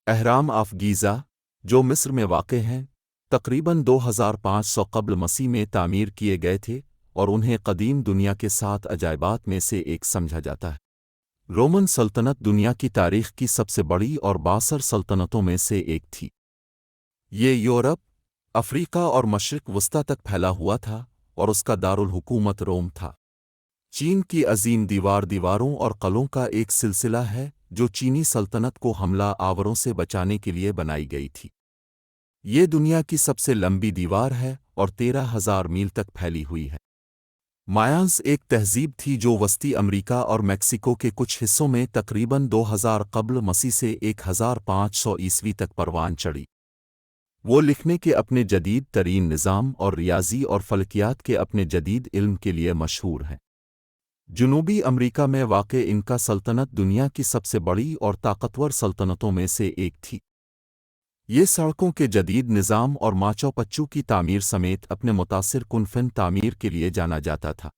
اہرام of گیزا جو مصر میں واقع ہیں تقریباً 2500 قبل مسیح میں تعمیر کیے گئے تھے اور انہیں قدیم دنیا کے 7 عجائبات میں سے ایک سمجھا جاتا ہے۔ رومن سلطنت دنیا کی تاریخ کی سب سے بڑی اور بااثر سلطنتوں میں سے ایک تھی۔ یہ یورپ، افریقہ اور مشرق وسطی تک پھیلا ہوا تھا اور اس کا دارالحکومت روم تھا۔ چین کی عظیم دیواروں اور قلعوں کا ایک سلسلہ ہے جو چینی سلطنت کو حملہ آوروں سے بچانے کے لیے بنائی گئی تھی۔ یہ دنیا کی سب سے لمبی دیوار ہے اور 13,000 میل تک پھیلی ہوئی ہے۔ مایانز ایک تہذیب تھی جو وسطی امریکہ اور میکسیکو کے کچھ حصوں میں تقریباً 2000 قبل مسیح سے 1500 عیسوی تک پروان چڑھی۔ وہ لکھنے کے اپنے جدید ترین نظام اور ریاضی اور فلکیات کے اپنے جدید علم کے لیے مشہور ہیں۔ جنوبی امریکہ میں واقع انکا سلطنت دنیا کی سب سے بڑی اور طاقتور سلطنتوں میں سے ایک تھی۔ یہ سڑکوں کے جدید نظام اور ماچو پچو کی تعمیر سمیت اپنے متاثر کن فن تعمیر کے لیے جانا جاتا تھا۔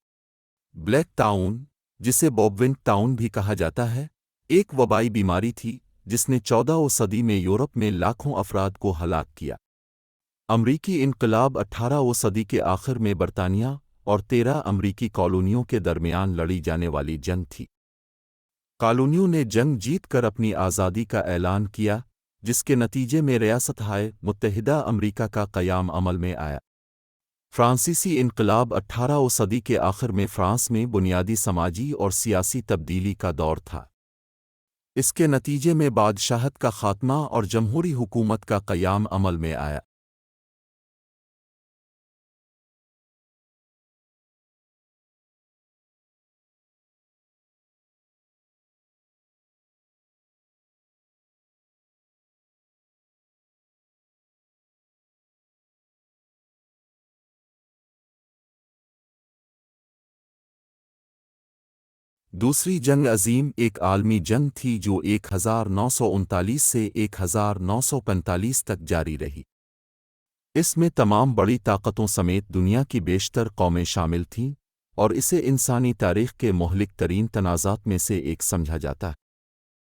بلیک ٹاؤن، جسے بوبونک ٹاؤن بھی کہا جاتا ہے، ایک وبائی بیماری تھی جس نے 14ویں صدی میں یورپ میں لاکھوں افراد کو ہلاک کیا۔ امریکی انقلاب 18ویں صدی کے آخر میں برطانیہ اور 13 امریکی کالونیوں کے درمیان لڑی جانے والی جنگ تھی۔ کالونیوں نے جنگ جیت کر اپنی آزادی کا اعلان کیا، جس کے نتیجے میں ریاستہائے متحدہ امریکہ کا قیام عمل میں آیا۔ فرانسیسی انقلاب 18ویں صدی کے آخر میں فرانس میں بنیادی سماجی اور سیاسی تبدیلی کا دور تھا۔ اس کے نتیجے میں بادشاہت کا خاتمہ اور جمہوری حکومت کا قیام عمل میں آیا۔ دوسری جنگ عظیم ایک عالمی جنگ تھی جو 1939 سے 1945 تک جاری رہی۔ اس میں تمام بڑی طاقتوں سمیت دنیا کی بیشتر قومیں شامل تھیں اور اسے انسانی تاریخ کے مہلک ترین تنازعات میں سے ایک سمجھا جاتا ہے۔